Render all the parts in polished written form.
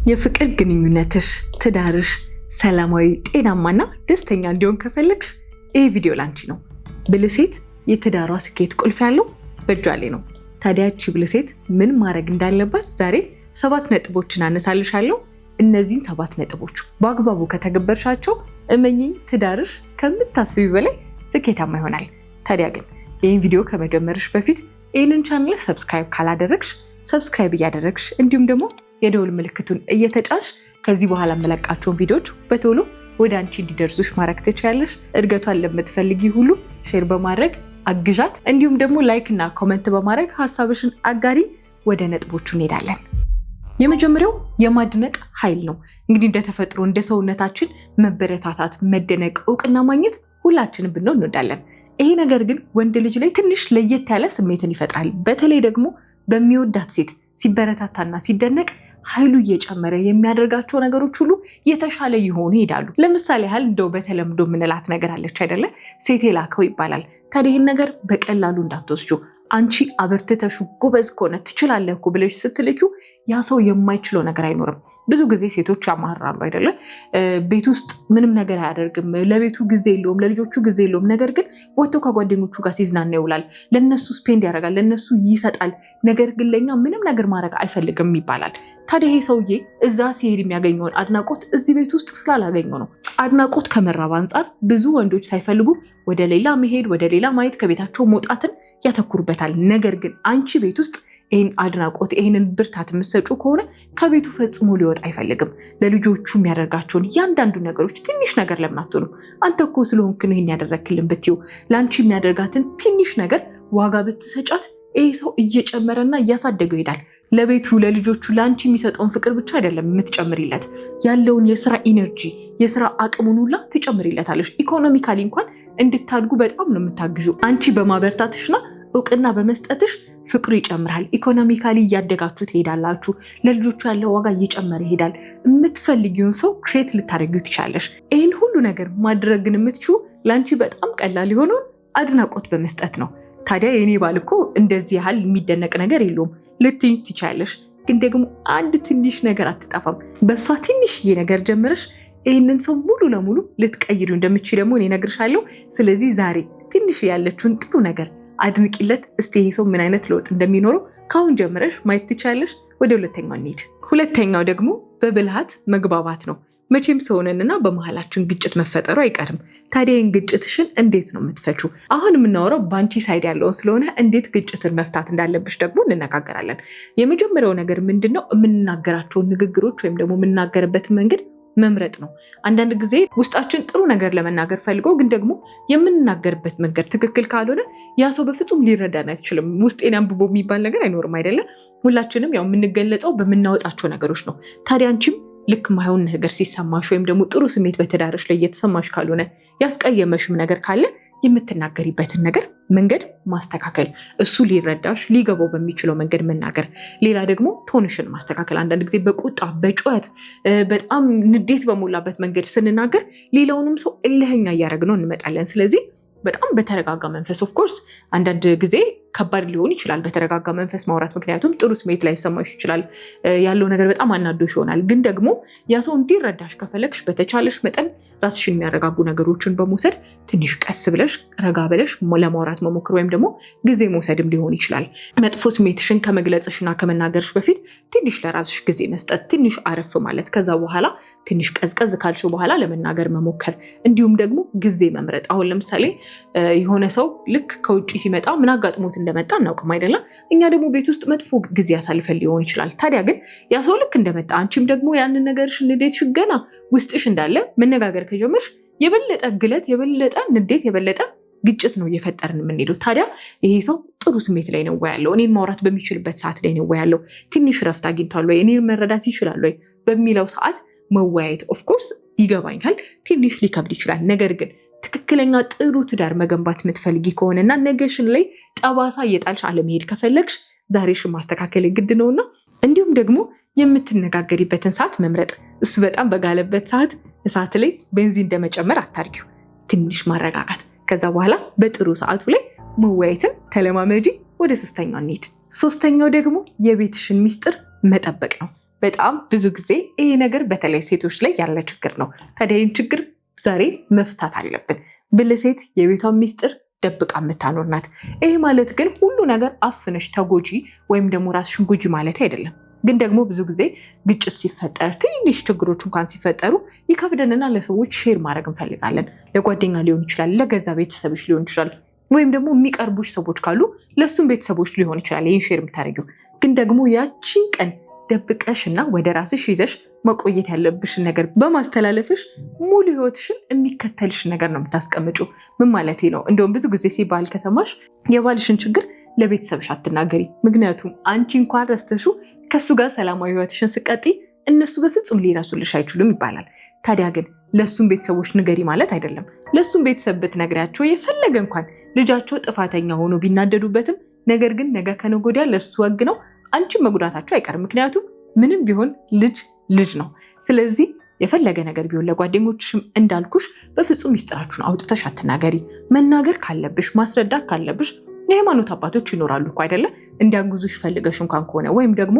የፍቅር ግንኙነትሽ ትዳርሽ ሰላማዊ ጤናማና ደስተኛ እንዲሆን ከፈለግሽ ይህ ቪዲዮ ላንቺ ነው። ብልህ ሴት የትዳሯ ስኬት ቁልፍ ያለው በእጇ ላይ ነው። ታዲያ እቺ ብልህ ሴት ምን ማድረግ እንዳለባት ዛሬ 7 ነጥቦችን አነሳልሻለሁ። እነዚህን 7 ነጥቦች በአግባቡ ከተገበርሻቸው እመኚኝ ትዳርሽ ከምታስቢ በላይ ስኬታማ ይሆናል። ታዲያ ግን ይህን ቪዲዮ ከመጀመርሽ በፊት ይህንን ቻናል ሰብስክራይብ ካላደረግሽ ሰብስክራይብ እያደረግሽ እንዲሁም ደግሞ የደውል ምልክቱን እየተጫንሽ ከዚህ በኋላ መለቃቸውን ቪዲዮዎች በቶሎ ወደ አንቺ እንዲደርሱሽ ማድረግ ትችያለሽ። እድገቷን ለምትፈልጊ ሁሉ ሼር በማድረግ አግዣት። እንዲሁም ደግሞ ላይክ እና ኮሜንት በማድረግ ሀሳብሽን አጋሪ። ወደ ነጥቦቹ እንሄዳለን። የመጀመሪያው የማድነቅ ኃይል ነው። እንግዲህ እንደተፈጥሮ እንደ ሰውነታችን መበረታታት፣ መደነቅ፣ እውቅና ማግኘት ሁላችንም ብንሆን እንወዳለን። ይሄ ነገር ግን ወንድ ልጅ ላይ ትንሽ ለየት ያለ ስሜትን ይፈጥራል። በተለይ ደግሞ በሚወዳት ሴት ሲበረታታና ሲደነቅ ኃይሉ እየጨመረ የሚያደርጋቸው ነገሮች ሁሉ የተሻለ ይሆኑ ይሄዳሉ። ለምሳሌ ያህል እንደው በተለምዶ የምንላት ነገር አለች አይደለ? ሴት የላከው ይባላል። ታዲያ ይህን ነገር በቀላሉ እንዳትወስጁ። አንቺ አበርትተሹ ጎበዝ ከሆነ ትችላለህ እኮ ብለሽ ስትልኪው ያ ሰው የማይችለው ነገር አይኖርም። ብዙ ጊዜ ሴቶች ያማራሉ አይደለ? ቤት ውስጥ ምንም ነገር አያደርግም፣ ለቤቱ ጊዜ የለውም፣ ለልጆቹ ጊዜ የለውም። ነገር ግን ወጥቶ ከጓደኞቹ ጋር ሲዝናና ይውላል፣ ለነሱ ስፔንድ ያደርጋል፣ ለነሱ ይሰጣል። ነገር ግን ለኛ ምንም ነገር ማድረግ አይፈልግም ይባላል። ታዲያ ይሄ ሰውዬ እዛ ሲሄድ የሚያገኘውን አድናቆት እዚህ ቤት ውስጥ ስላላገኘው ነው። አድናቆት ከመራብ አንጻር ብዙ ወንዶች ሳይፈልጉ ወደ ሌላ መሄድ፣ ወደ ሌላ ማየት፣ ከቤታቸው መውጣትን ያተኩሩበታል። ነገር ግን አንቺ ቤት ውስጥ ይህን አድናቆት ይህንን ብርታት የምትሰጪው ከሆነ ከቤቱ ፈጽሞ ሊወጣ አይፈልግም። ለልጆቹ የሚያደርጋቸውን እያንዳንዱ ነገሮች ትንሽ ነገር ለምን አትሆኑም? አንተ እኮ ስለሆንክ ነው ይህን ያደረግክልን ብትይው፣ ለአንቺ የሚያደርጋትን ትንሽ ነገር ዋጋ ብትሰጫት ይህ ሰው እየጨመረና እያሳደገው ይሄዳል። ለቤቱ፣ ለልጆቹ፣ ለአንቺ የሚሰጠውን ፍቅር ብቻ አይደለም የምትጨምሪለት፣ ያለውን የስራ ኢነርጂ፣ የስራ አቅሙን ሁላ ትጨምሪለታለሽ። ኢኮኖሚካሊ እንኳን እንድታድጉ በጣም ነው የምታግዡ። አንቺ በማበርታትሽና እውቅና በመስጠትሽ ፍቅሩ ይጨምራል። ኢኮኖሚካሊ እያደጋችሁ ትሄዳላችሁ። ለልጆቹ ያለው ዋጋ እየጨመረ ይሄዳል። የምትፈልጊውን ሰው ክሬት ልታደርጊው ትችላለሽ። ይህን ሁሉ ነገር ማድረግን የምትችው ለአንቺ በጣም ቀላል የሆነውን አድናቆት በመስጠት ነው። ታዲያ የኔ ባል እኮ እንደዚህ ያህል የሚደነቅ ነገር የለውም ልትይኝ ትችላለሽ። ግን ደግሞ አንድ ትንሽ ነገር አትጠፋም። በእሷ ትንሽዬ ነገር ጀምረሽ ይህንን ሰው ሙሉ ለሙሉ ልትቀይሩ እንደምትችይ ደግሞ እኔ እነግርሻለሁ። ስለዚህ ዛሬ ትንሽ ያለችውን ጥሩ ነገር አድንቂለት። እስቲ ይሄ ሰው ምን አይነት ለውጥ እንደሚኖረው ካሁን ጀምረሽ ማየት ትችያለሽ። ወደ ሁለተኛው እንሂድ። ሁለተኛው ደግሞ በብልሃት መግባባት ነው። መቼም ሰውነንና በመሀላችን ግጭት መፈጠሩ አይቀርም። ታዲያ ይህን ግጭትሽን እንዴት ነው የምትፈቺው? አሁን የምናወራው በአንቺ ሳይድ ያለውን ስለሆነ እንዴት ግጭትን መፍታት እንዳለብሽ ደግሞ እንነጋገራለን። የመጀመሪያው ነገር ምንድን ነው? የምንናገራቸውን ንግግሮች ወይም ደግሞ የምንናገርበትን መንገድ መምረጥ ነው። አንዳንድ ጊዜ ውስጣችን ጥሩ ነገር ለመናገር ፈልገው ግን ደግሞ የምንናገርበት መንገድ ትክክል ካልሆነ ያ ሰው በፍጹም ሊረዳን አይችልም። ውስጤን አንብቦ የሚባል ነገር አይኖርም አይደለም። ሁላችንም ያው የምንገለጸው በምናወጣቸው ነገሮች ነው። ታዲያ አንቺም ልክ ማይሆን ነገር ሲሰማሽ ወይም ደግሞ ጥሩ ስሜት በትዳርሽ ላይ እየተሰማሽ ካልሆነ ያስቀየመሽም ነገር ካለ የምትናገሪበትን ነገር መንገድ ማስተካከል፣ እሱ ሊረዳሽ ሊገባው በሚችለው መንገድ መናገር። ሌላ ደግሞ ቶንሽን ማስተካከል። አንዳንድ ጊዜ በቁጣ በጩኸት በጣም ንዴት በሞላበት መንገድ ስንናገር ሌላውንም ሰው እልህኛ እያደረግነው እንመጣለን። ስለዚህ በጣም በተረጋጋ መንፈስ፣ ኦፍኮርስ አንዳንድ ጊዜ ከባድ ሊሆን ይችላል በተረጋጋ መንፈስ ማውራት፣ ምክንያቱም ጥሩ ስሜት ላይ ሰማሽ ይችላል፣ ያለው ነገር በጣም አናዶሽ ይሆናል። ግን ደግሞ ያ ሰው እንዲረዳሽ ከፈለግሽ በተቻለሽ መጠን ራስሽን የሚያረጋጉ ነገሮችን በመውሰድ ትንሽ ቀስ ብለሽ ረጋ ብለሽ ለማውራት መሞክር ወይም ደግሞ ጊዜ መውሰድም ሊሆን ይችላል። መጥፎ ስሜትሽን ከመግለጽሽና ከመናገርሽ በፊት ትንሽ ለራስሽ ጊዜ መስጠት፣ ትንሽ አረፍ ማለት፣ ከዛ በኋላ ትንሽ ቀዝቀዝ ካልሽው በኋላ ለመናገር መሞከር። እንዲሁም ደግሞ ጊዜ መምረጥ። አሁን ለምሳሌ የሆነ ሰው ልክ ከውጭ ሲመጣ ምን አጋጥሞት እንደመጣ እናውቅም አይደለም። እኛ ደግሞ ቤት ውስጥ መጥፎ ጊዜ ያሳልፈን ሊሆን ይችላል። ታዲያ ግን ያ ሰው ልክ እንደመጣ አንቺም ደግሞ ያንን ነገርሽ ንዴትሽ ገና ውስጥሽ እንዳለ መነጋገር ከጀመርሽ የበለጠ ግለት፣ የበለጠ ንዴት፣ የበለጠ ግጭት ነው እየፈጠርን የምንሄደው። ታዲያ ይሄ ሰው ጥሩ ስሜት ላይ ነው ወይ ያለው? እኔን ማውራት በሚችልበት ሰዓት ላይ ነው ወይ ያለው? ትንሽ ረፍት አግኝቷል ወይ? እኔን መረዳት ይችላል ወይ በሚለው ሰዓት መወያየት። ኦፍኮርስ ይገባኛል፣ ትንሽ ሊከብድ ይችላል። ነገር ግን ትክክለኛ ጥሩ ትዳር መገንባት የምትፈልጊ ከሆነና ነገሽን ላይ ጠባሳ እየጣልሽ አለመሄድ ከፈለግሽ ዛሬሽን ማስተካከል ግድ ነውና፣ እንዲሁም ደግሞ የምትነጋገሪበትን ሰዓት መምረጥ። እሱ በጣም በጋለበት ሰዓት እሳት ላይ ቤንዚን እንደመጨመር አታርጊው። ትንሽ ማረጋጋት፣ ከዛ በኋላ በጥሩ ሰዓቱ ላይ መወያየትን ተለማመጂ። ወደ ሶስተኛው እንሂድ። ሶስተኛው ደግሞ የቤትሽን ሚስጥር መጠበቅ ነው። በጣም ብዙ ጊዜ ይሄ ነገር በተለይ ሴቶች ላይ ያለ ችግር ነው። ታዲያ ይህን ችግር ዛሬ መፍታት አለብን። ብልህ ሴት የቤቷን ሚስጥር ደብቃ የምታኖር ናት። ይሄ ማለት ግን ሁሉ ነገር አፍነሽ ተጎጂ ወይም ደግሞ ራስሽን ጉጂ ማለት አይደለም። ግን ደግሞ ብዙ ጊዜ ግጭት ሲፈጠር፣ ትንሽ ችግሮች እንኳን ሲፈጠሩ ይከብደንና ለሰዎች ሼር ማድረግ እንፈልጋለን። ለጓደኛ ሊሆን ይችላል፣ ለገዛ ቤተሰብሽ ሊሆን ይችላል፣ ወይም ደግሞ የሚቀርቡሽ ሰዎች ካሉ ለሱም ቤተሰቦች ሊሆን ይችላል ይህን ሼር የምታደርጊው። ግን ደግሞ ያቺን ቀን ደብቀሽ እና ወደ ራስሽ ይዘሽ መቆየት ያለብሽን ነገር በማስተላለፍሽ ሙሉ ህይወትሽን የሚከተልሽ ነገር ነው የምታስቀምጩ። ምን ማለት ነው? እንደውም ብዙ ጊዜ ሲባል ከሰማሽ የባልሽን ችግር ለቤተሰብሽ አትናገሪ። ምክንያቱም አንቺ እንኳን ረስተሹ ከሱ ጋር ሰላማዊ ህይወትሽን ስቀጢ እነሱ በፍጹም ሊረሱልሽ አይችሉም ይባላል። ታዲያ ግን ለሱም ቤተሰቦች ንገሪ ማለት አይደለም። ለሱም ቤተሰብ ብትነግሪያቸው የፈለገ እንኳን ልጃቸው ጥፋተኛ ሆኖ ቢናደዱበትም፣ ነገር ግን ነገ ከነገ ወዲያ ለሱ ወግ ነው አንቺን መጉዳታቸው አይቀርም። ምክንያቱም ምንም ቢሆን ልጅ ነው። ስለዚህ የፈለገ ነገር ቢሆን ለጓደኞችሽም እንዳልኩሽ በፍጹም ሚስጥራችሁን አውጥተሽ አትናገሪ። መናገር ካለብሽ ማስረዳት ካለብሽ የሃይማኖት አባቶች ይኖራሉ እኮ አይደለ? እንዲያግዙሽ ፈልገሽ እንኳን ከሆነ ወይም ደግሞ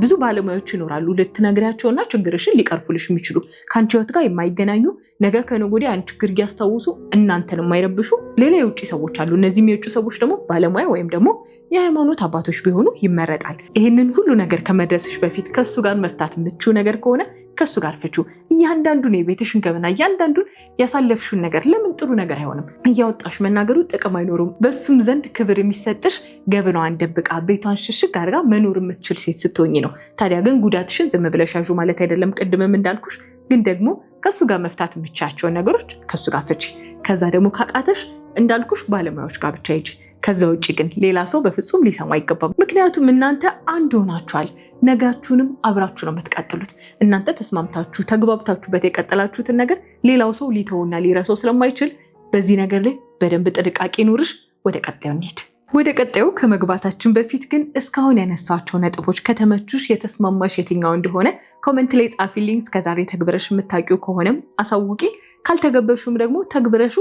ብዙ ባለሙያዎች ይኖራሉ ልትነግሪያቸውና ችግርሽን ሊቀርፉልሽ የሚችሉ ከአንቺ ህይወት ጋር የማይገናኙ ነገ ከነገ ወዲያ አንቺ ችግር እያስታውሱ እናንተን የማይረብሹ ሌላ የውጭ ሰዎች አሉ። እነዚህም የውጭ ሰዎች ደግሞ ባለሙያ ወይም ደግሞ የሃይማኖት አባቶች ቢሆኑ ይመረጣል። ይህንን ሁሉ ነገር ከመድረስሽ በፊት ከሱ ጋር መፍታት የምትችው ነገር ከሆነ ከሱ ጋር ፍቹ። እያንዳንዱን የቤትሽን ገበና እያንዳንዱን ያሳለፍሽውን ነገር ለምን ጥሩ ነገር አይሆንም? እያወጣሽ መናገሩ ጥቅም አይኖሩም። በሱም ዘንድ ክብር የሚሰጥሽ ገበናዋን ደብቃ ቤቷን ሽሽግ አድርጋ መኖር የምትችል ሴት ስትሆኝ ነው። ታዲያ ግን ጉዳትሽን ዝም ብለሽ ያዡ ማለት አይደለም። ቅድምም እንዳልኩሽ ግን ደግሞ ከሱ ጋር መፍታት የምቻቸውን ነገሮች ከሱ ጋር ፍቺ። ከዛ ደግሞ ካቃተሽ እንዳልኩሽ ባለሙያዎች ጋር ብቻ ሂጂ። ከዛ ውጭ ግን ሌላ ሰው በፍጹም ሊሰማ አይገባም። ምክንያቱም እናንተ አንድ ሆናችኋል። ነጋችሁንም አብራችሁ ነው የምትቀጥሉት። እናንተ ተስማምታችሁ ተግባብታችሁበት የቀጠላችሁትን ነገር ሌላው ሰው ሊተውና ሊረሳው ስለማይችል በዚህ ነገር ላይ በደንብ ጥንቃቄ ኑርሽ። ወደ ቀጣዩ እንሂድ። ወደ ቀጣዩ ከመግባታችን በፊት ግን እስካሁን ያነሷቸው ነጥቦች ከተመቹሽ፣ የተስማማሽ የትኛው እንደሆነ ኮመንት ላይ ጻፊልኝ። እስከዛሬ ተግብረሽ የምታውቂው ከሆነም አሳውቂ። ካልተገበርሽም ደግሞ ተግብረሹ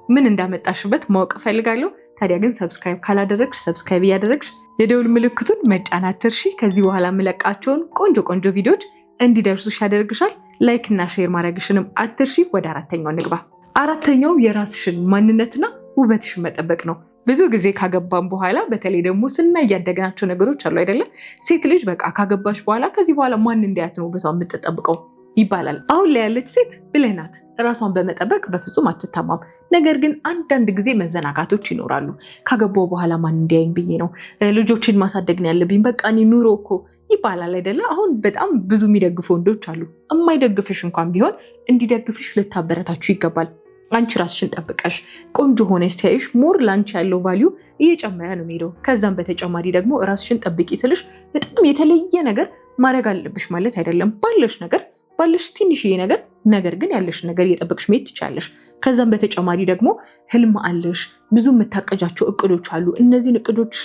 ምን እንዳመጣሽበት ማወቅ እፈልጋለሁ። ታዲያ ግን ሰብስክራይብ ካላደረግሽ ሰብስክራይብ እያደረግሽ የደውል ምልክቱን መጫን አትርሺ። ከዚህ በኋላ የምለቃቸውን ቆንጆ ቪዲዮዎች እንዲደርሱሽ ያደርግሻል። ላይክ እና ሼር ማድረግሽንም አትርሺ። ወደ አራተኛው ንግባ። አራተኛው የራስሽን ማንነትና ውበትሽን መጠበቅ ነው። ብዙ ጊዜ ካገባን በኋላ በተለይ ደግሞ ስናይ ያደግናቸው ነገሮች አሉ አይደለም? ሴት ልጅ በቃ ካገባሽ በኋላ ከዚህ በኋላ ማን እንዲያት ነው ውበቷን የምትጠብቀው ይባላል። አሁን ላይ ያለች ሴት ብልህ ናት። ራሷን በመጠበቅ በፍጹም አትታማም። ነገር ግን አንዳንድ ጊዜ መዘናጋቶች ይኖራሉ። ካገባው በኋላ ማን እንዲያይኝ ብዬ ነው ልጆችን ማሳደግ ነው ያለብኝ፣ በቃ እኔ ኑሮ እኮ ይባላል አይደለ? አሁን በጣም ብዙ የሚደግፉ ወንዶች አሉ። የማይደግፍሽ እንኳን ቢሆን እንዲደግፍሽ ልታበረታችሁ ይገባል። አንቺ ራስሽን ጠብቀሽ ቆንጆ ሆነሽ ሲያይሽ ሞር ላንቺ ያለው ቫልዩ እየጨመረ ነው የሚሄደው። ከዛም በተጨማሪ ደግሞ ራስሽን ጠብቂ ስልሽ በጣም የተለየ ነገር ማድረግ አለብሽ ማለት አይደለም። ባለሽ ትንሽዬ ነገር ግን ያለሽ ነገር እየጠበቅሽ መሄድ ትችላለሽ። ከዛም በተጨማሪ ደግሞ ህልም አለሽ፣ ብዙ የምታቀጃቸው እቅዶች አሉ። እነዚህን እቅዶች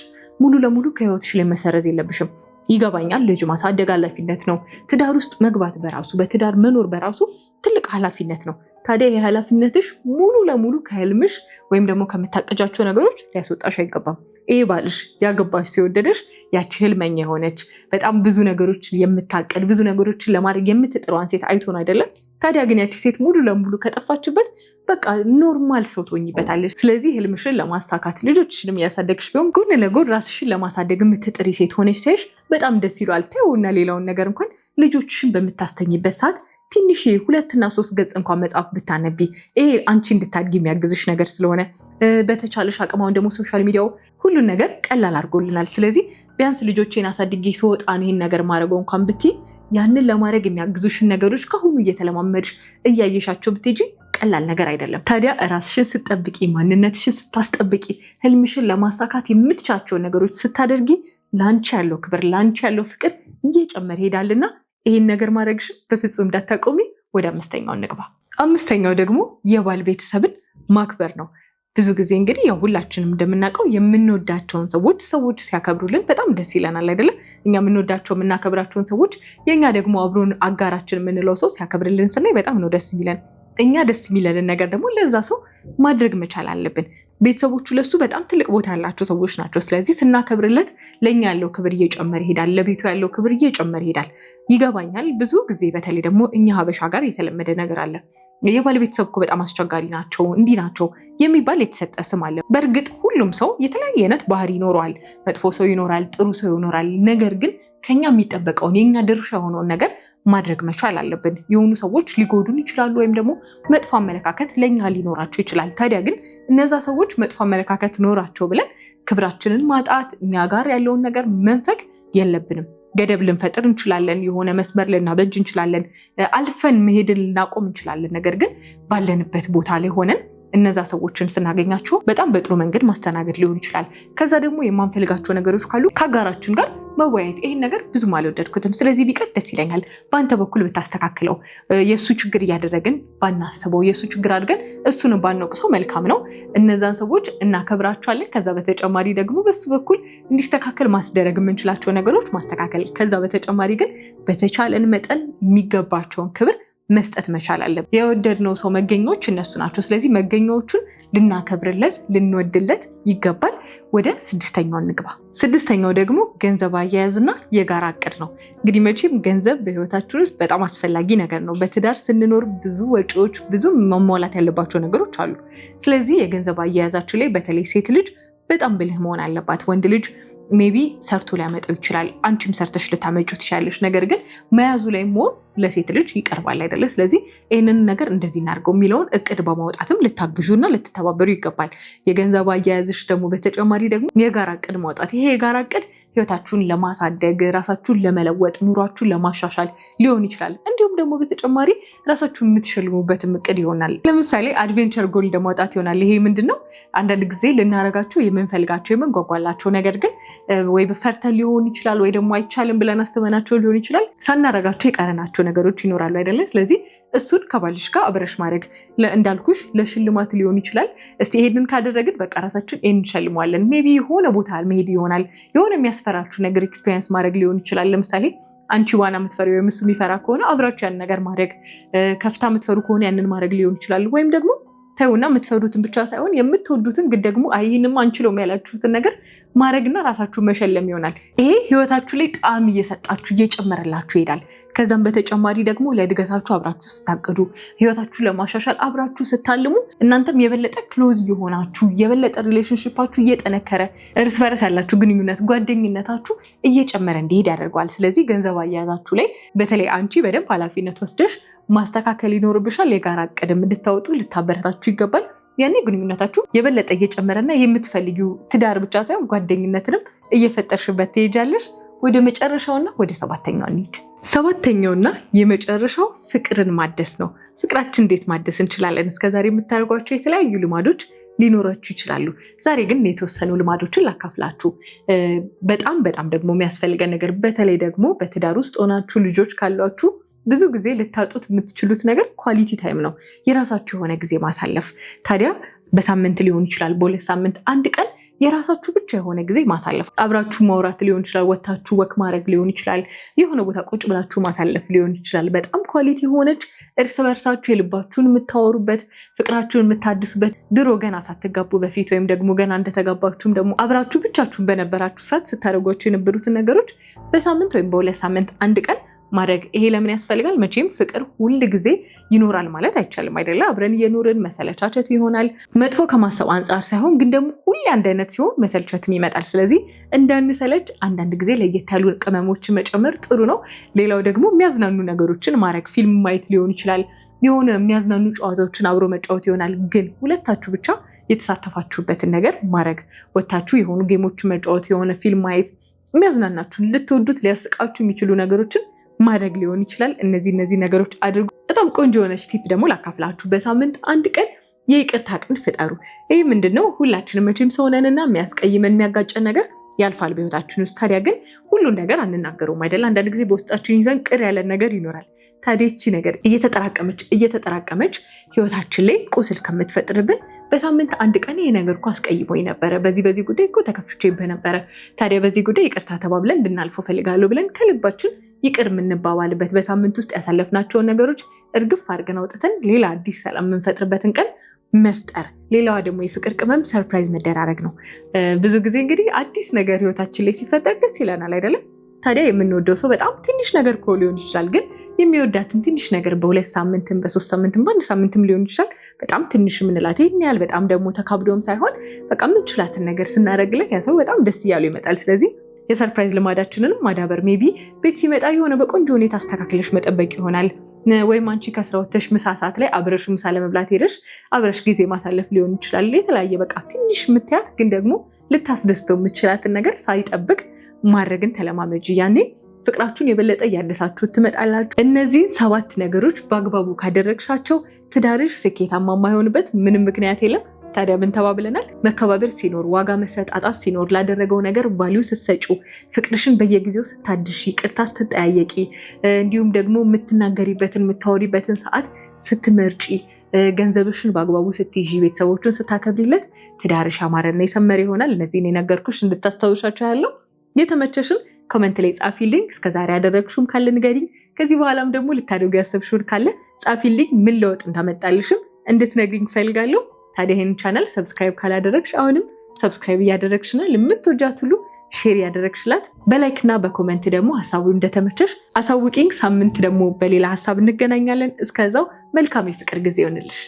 ሙሉ ለሙሉ ከህይወትሽ ላይ መሰረዝ የለብሽም። ይገባኛል፣ ልጅ ማሳደግ ኃላፊነት ነው። ትዳር ውስጥ መግባት በራሱ በትዳር መኖር በራሱ ትልቅ ኃላፊነት ነው። ታዲያ ይህ ኃላፊነትሽ ሙሉ ለሙሉ ከህልምሽ ወይም ደግሞ ከምታቀጃቸው ነገሮች ሊያስወጣሽ አይገባም። ይህ ባልሽ ያገባሽ ሲወደደሽ ያቺ ህልመኛ የሆነች በጣም ብዙ ነገሮችን የምታቀድ ብዙ ነገሮችን ለማድረግ የምትጥረዋን ሴት አይቶን አይደለም። ታዲያ ግን ያቺ ሴት ሙሉ ለሙሉ ከጠፋችበት በቃ ኖርማል ሰው ትሆኝበታለች። ስለዚህ ህልምሽን ለማሳካት ልጆችሽንም እያሳደግሽ ቢሆን ጎን ለጎን ራስሽን ለማሳደግ የምትጥሪ ሴት ሆነች ሲያይሽ በጣም ደስ ይሏል። ተይውና ሌላውን ነገር እንኳን ልጆችሽን በምታስተኝበት ሰዓት ትንሽ 2 እና 3 ገጽ እንኳን መጽሐፍ ብታነቢ ይሄ አንቺ እንድታድጊ የሚያግዝሽ ነገር ስለሆነ በተቻለሽ አቅም አሁን ደግሞ ሶሻል ሚዲያው ሁሉን ነገር ቀላል አድርጎልናል። ስለዚህ ቢያንስ ልጆቼን አሳድጌ ስወጣ ነው ይሄን ነገር ማድረገው እንኳን ብትይ ያንን ለማድረግ የሚያግዙሽን ነገሮች ከሁሉ እየተለማመድሽ እያየሻቸው ብትሄጂ ቀላል ነገር አይደለም። ታዲያ ራስሽን ስትጠብቂ፣ ማንነትሽን ስታስጠብቂ፣ ህልምሽን ለማሳካት የምትቻቸው ነገሮች ስታደርጊ ላንቺ ያለው ክብር ላንቺ ያለው ፍቅር እየጨመረ ይሄዳልና ይህን ነገር ማድረግሽን በፍጹም እንዳታቆሚ። ወደ 5ኛው እንግባ። 5ኛው ደግሞ የባል ቤተሰብን ማክበር ነው። ብዙ ጊዜ እንግዲህ ያው ሁላችንም እንደምናውቀው የምንወዳቸውን ሰዎች ሲያከብሩልን በጣም ደስ ይለናል አይደለም? እኛ የምንወዳቸው የምናከብራቸውን ሰዎች የኛ ደግሞ አብሮን አጋራችን የምንለው ሰው ሲያከብርልን ስናይ በጣም ነው ደስ የሚለን። እኛ ደስ የሚለንን ነገር ደግሞ ለዛ ሰው ማድረግ መቻል አለብን። ቤተሰቦቹ ለሱ በጣም ትልቅ ቦታ ያላቸው ሰዎች ናቸው። ስለዚህ ስናከብርለት ለእኛ ያለው ክብር እየጨመረ ይሄዳል፣ ለቤቱ ያለው ክብር እየጨመረ ይሄዳል። ይገባኛል። ብዙ ጊዜ በተለይ ደግሞ እኛ ሀበሻ ጋር የተለመደ ነገር አለ። የባል ቤተሰብ እኮ በጣም አስቸጋሪ ናቸው፣ እንዲህ ናቸው የሚባል የተሰጠ ስም አለ። በእርግጥ ሁሉም ሰው የተለያየ አይነት ባህሪ ይኖረዋል። መጥፎ ሰው ይኖራል፣ ጥሩ ሰው ይኖራል። ነገር ግን ከኛ የሚጠበቀውን የኛ ድርሻ የሆነውን ነገር ማድረግ መቻል አለብን። የሆኑ ሰዎች ሊጎዱን ይችላሉ፣ ወይም ደግሞ መጥፎ አመለካከት ለኛ ሊኖራቸው ይችላል። ታዲያ ግን እነዛ ሰዎች መጥፎ አመለካከት ኖራቸው ብለን ክብራችንን ማጣት፣ እኛ ጋር ያለውን ነገር መንፈግ የለብንም። ገደብ ልንፈጥር እንችላለን፣ የሆነ መስመር ልናበጅ እንችላለን፣ አልፈን መሄድን ልናቆም እንችላለን። ነገር ግን ባለንበት ቦታ ላይ ሆነን እነዛ ሰዎችን ስናገኛቸው በጣም በጥሩ መንገድ ማስተናገድ ሊሆን ይችላል። ከዛ ደግሞ የማንፈልጋቸው ነገሮች ካሉ ከአጋራችን ጋር መወያየት፣ ይሄን ነገር ብዙም አልወደድኩትም፣ ስለዚህ ቢቀር ደስ ይለኛል፣ በአንተ በኩል ብታስተካክለው፣ የእሱ ችግር እያደረግን ባናስበው፣ የእሱ ችግር አድርገን እሱን ባንወቅሰው መልካም ነው። እነዛን ሰዎች እናከብራቸዋለን። ከዛ በተጨማሪ ደግሞ በሱ በኩል እንዲስተካከል ማስደረግ የምንችላቸው ነገሮች ማስተካከል። ከዛ በተጨማሪ ግን በተቻለን መጠን የሚገባቸውን ክብር መስጠት መቻል አለብን። የወደድነው ሰው መገኛዎች እነሱ ናቸው። ስለዚህ መገኛዎቹን ልናከብርለት ልንወድለት ይገባል። ወደ 6ኛው እንግባ። 6ኛው ደግሞ ገንዘብ አያያዝና የጋራ እቅድ ነው። እንግዲህ መቼም ገንዘብ በህይወታችን ውስጥ በጣም አስፈላጊ ነገር ነው። በትዳር ስንኖር ብዙ ወጪዎች፣ ብዙ መሟላት ያለባቸው ነገሮች አሉ። ስለዚህ የገንዘብ አያያዛችን ላይ በተለይ ሴት ልጅ በጣም ብልህ መሆን አለባት። ወንድ ልጅ ሜቢ ሰርቶ ሊያመጣው ይችላል፣ አንቺም ሰርተሽ ልታመጩ ትችላለሽ። ነገር ግን መያዙ ላይ ሞር ለሴት ልጅ ይቀርባል አይደለ? ስለዚህ ይህንን ነገር እንደዚህ እናድርገው የሚለውን እቅድ በማውጣትም ልታግዡና ልትተባበሩ ይገባል። የገንዘብ አያያዝሽ ደግሞ በተጨማሪ ደግሞ የጋራ እቅድ ማውጣት። ይሄ የጋራ እቅድ ህይወታችሁን ለማሳደግ፣ ራሳችሁን ለመለወጥ፣ ኑሯችሁን ለማሻሻል ሊሆን ይችላል። እንዲሁም ደግሞ በተጨማሪ ራሳችሁን የምትሸልሙበትም እቅድ ይሆናል። ለምሳሌ አድቬንቸር ጎል ለማውጣት ይሆናል። ይሄ ምንድነው? አንዳንድ ጊዜ ልናረጋቸው የምንፈልጋቸው የምንጓጓላቸው ነገር ግን ወይ በፈርተን ሊሆን ይችላል፣ ወይ ደግሞ አይቻልም ብለን አስበናቸው ሊሆን ይችላል። ሳናረጋቸው የቀረናቸው ነገሮች ይኖራሉ አይደለ? ስለዚህ እሱን ከባልሽ ጋር አብረሽ ማድረግ፣ እንዳልኩሽ ለሽልማት ሊሆን ይችላል። እስቲ ይሄንን ካደረግን በቃ ራሳችን እንሸልመዋለን። ሜቢ የሆነ ቦታ መሄድ ይሆናል። የሆነ የሚያስፈራችሁ ነገር ኤክስፒሪየንስ ማድረግ ሊሆን ይችላል። ለምሳሌ አንቺ ዋና የምትፈሪ ወይም እሱ የሚፈራ ከሆነ አብራችሁ ያን ነገር ማድረግ፣ ከፍታ የምትፈሩ ከሆነ ያንን ማድረግ ሊሆን ይችላል። ወይም ደግሞ ተውና የምትፈሩትን ብቻ ሳይሆን የምትወዱትን ግን ደግሞ ይህንም አንችለውም ያላችሁትን ነገር ማድረግና ራሳችሁ መሸለም ይሆናል። ይሄ ህይወታችሁ ላይ ጣዕም እየሰጣችሁ እየጨመረላችሁ ይሄዳል። ከዛም በተጨማሪ ደግሞ ለእድገታችሁ አብራችሁ ስታቅዱ፣ ህይወታችሁ ለማሻሻል አብራችሁ ስታልሙ፣ እናንተም የበለጠ ክሎዝ እየሆናችሁ የበለጠ ሪሌሽንሽፓችሁ እየጠነከረ እርስ በርስ ያላችሁ ግንኙነት ጓደኝነታችሁ እየጨመረ እንዲሄድ ያደርገዋል። ስለዚህ ገንዘብ አያያዛችሁ ላይ በተለይ አንቺ በደንብ ኃላፊነት ወስደሽ ማስተካከል ይኖርብሻል። የጋራ እቅድም እንድታወጡ ልታበረታችሁ ይገባል። ያኔ ግንኙነታችሁ የበለጠ እየጨመረና የምትፈልጊው ትዳር ብቻ ሳይሆን ጓደኝነትንም እየፈጠርሽበት ትሄጃለሽ። ወደ መጨረሻውና ወደ 7ኛው እንሂድ። 7ኛውና የመጨረሻው ፍቅርን ማደስ ነው። ፍቅራችን እንዴት ማደስ እንችላለን? እስከዛሬ የምታደርጓቸው የተለያዩ ልማዶች ሊኖራችሁ ይችላሉ። ዛሬ ግን የተወሰኑ ልማዶችን ላካፍላችሁ። በጣም በጣም ደግሞ የሚያስፈልገን ነገር፣ በተለይ ደግሞ በትዳር ውስጥ ሆናችሁ ልጆች ካሏችሁ ብዙ ጊዜ ልታጡት የምትችሉት ነገር ኳሊቲ ታይም ነው። የራሳችሁ የሆነ ጊዜ ማሳለፍ። ታዲያ በሳምንት ሊሆን ይችላል፣ በ2 ሳምንት አንድ ቀን የራሳችሁ ብቻ የሆነ ጊዜ ማሳለፍ። አብራችሁ ማውራት ሊሆን ይችላል፣ ወታችሁ ወክ ማድረግ ሊሆን ይችላል፣ የሆነ ቦታ ቁጭ ብላችሁ ማሳለፍ ሊሆን ይችላል። በጣም ኳሊቲ የሆነች እርስ በርሳችሁ የልባችሁን የምታወሩበት፣ ፍቅራችሁን የምታድሱበት፣ ድሮ ገና ሳትጋቡ በፊት ወይም ደግሞ ገና እንደተጋባችሁም ደግሞ አብራችሁ ብቻችሁን በነበራችሁ ሰዓት ስታደርጓቸው የነበሩትን ነገሮች በሳምንት ወይም በ2 ሳምንት አንድ ቀን ማድረግ። ይሄ ለምን ያስፈልጋል? መቼም ፍቅር ሁል ጊዜ ይኖራል ማለት አይቻልም አይደለ? አብረን እየኖርን መሰለቻቸት ይሆናል። መጥፎ ከማሰብ አንጻር ሳይሆን ግን ደግሞ ሁሌ አንድ አይነት ሲሆን መሰልቸትም ይመጣል። ስለዚህ እንዳንሰለች አንዳንድ ጊዜ ለየት ያሉ ቅመሞችን መጨመር ጥሩ ነው። ሌላው ደግሞ የሚያዝናኑ ነገሮችን ማድረግ፣ ፊልም ማየት ሊሆን ይችላል። የሆነ የሚያዝናኑ ጨዋታዎችን አብሮ መጫወት ይሆናል። ግን ሁለታችሁ ብቻ የተሳተፋችሁበትን ነገር ማድረግ፣ ወታችሁ የሆኑ ጌሞችን መጫወት፣ የሆነ ፊልም ማየት፣ የሚያዝናናችሁን ልትወዱት ሊያስቃችሁ የሚችሉ ነገሮችን ማድረግ ሊሆን ይችላል። እነዚህ ነገሮች አድርጉ። በጣም ቆንጆ የሆነች ቲፕ ደግሞ ላካፍላችሁ። በሳምንት አንድ ቀን የይቅርታ ቀን ፍጠሩ። ይህ ምንድነው? ሁላችንም መቼም ሰው ነንና የሚያስቀይመን የሚያጋጨን ነገር ያልፋል በህይወታችን ውስጥ። ታዲያ ግን ሁሉን ነገር አንናገረውም አይደል? አንዳንድ ጊዜ በውስጣችን ይዘን ቅር ያለን ነገር ይኖራል። ታዲያ ይቺ ነገር እየተጠራቀመች ህይወታችን ላይ ቁስል ከምትፈጥርብን በሳምንት አንድ ቀን ይሄ ነገር እኮ አስቀይሞኝ ነበረ፣ በዚህ ጉዳይ እኮ ተከፍቼብህ ነበረ፣ ታዲያ በዚህ ጉዳይ ይቅርታ ተባብለን እንድናልፈው ፈልጋለሁ ብለን ከልባችን ይቅር የምንባባልበት በሳምንት ውስጥ ያሳለፍናቸውን ነገሮች እርግፍ አድርገን አውጥተን ሌላ አዲስ ሰላም የምንፈጥርበትን ቀን መፍጠር። ሌላዋ ደግሞ የፍቅር ቅመም ሰርፕራይዝ መደራረግ ነው። ብዙ ጊዜ እንግዲህ አዲስ ነገር ህይወታችን ላይ ሲፈጠር ደስ ይለናል አይደለም? ታዲያ የምንወደው ሰው በጣም ትንሽ ነገር እኮ ሊሆን ይችላል፣ ግን የሚወዳትን ትንሽ ነገር በ2 ሳምንትም በ3 ሳምንትም በ1 ሳምንትም ሊሆን ይችላል በጣም ትንሽ የምንላት ይህን ያህል በጣም ደግሞ ተካብዶም ሳይሆን በቃ የምንችላትን ነገር ስናደርግለት ያ ሰው በጣም ደስ እያሉ ይመጣል። ስለዚህ የሰርፕራይዝ ልማዳችንንም ማዳበር፣ ሜቢ ቤት ሲመጣ የሆነ በቆንጆ ሁኔታ አስተካክለሽ መጠበቅ ይሆናል። ወይም አንቺ ከስራ ወጥተሽ ምሳ ሰዓት ላይ አብረሽ ምሳ ለመብላት ሄደሽ አብረሽ ጊዜ ማሳለፍ ሊሆን ይችላል። የተለያየ በቃ ትንሽ የምትያት ግን ደግሞ ልታስደስተው የምትችላትን ነገር ሳይጠብቅ ማድረግን ተለማመጂ። ያኔ ፍቅራችሁን የበለጠ እያደሳችሁ ትመጣላችሁ። እነዚህን 7 ነገሮች በአግባቡ ካደረግሻቸው ትዳርሽ ስኬታማ የማይሆንበት ምንም ምክንያት የለም። ታዲያ ምን ተባብለናል? መከባበር ሲኖር፣ ዋጋ መሰጣጣት ሲኖር፣ ላደረገው ነገር ቫልዩ ስትሰጩ፣ ፍቅርሽን በየጊዜው ስታድሺ፣ ይቅርታ ስትጠያየቂ፣ እንዲሁም ደግሞ የምትናገሪበትን የምታወሪበትን ሰዓት ስትመርጪ፣ ገንዘብሽን በአግባቡ ስትይዢ፣ ቤተሰቦችን ስታከብሪለት ትዳርሽ ያማረና የሰመረ ይሆናል። እነዚህን የነገርኩሽ እንድታስታውሻቸው ያለው የተመቸሽን ኮመንት ላይ ጻፊልኝ። እስከዛሬ ያደረግሽውም ካለ ንገሪኝ። ከዚህ በኋላም ደግሞ ልታደርጉ ያሰብሽውን ካለ ጻፊልኝ። ምን ለውጥ እንዳመጣልሽም እንድትነግሪኝ እፈልጋለሁ። ታዲያ ይህን ቻናል ሰብስክራይብ ካላደረግሽ አሁንም ሰብስክራይብ እያደረግሽና ለምትወጃት ሁሉ ሼር ያደረግሽላት፣ በላይክ እና በኮመንት ደግሞ ሀሳቡ እንደተመቸሽ አሳውቂኝ። ሳምንት ደግሞ በሌላ ሀሳብ እንገናኛለን። እስከዛው መልካም የፍቅር ጊዜ ይሆንልሽ።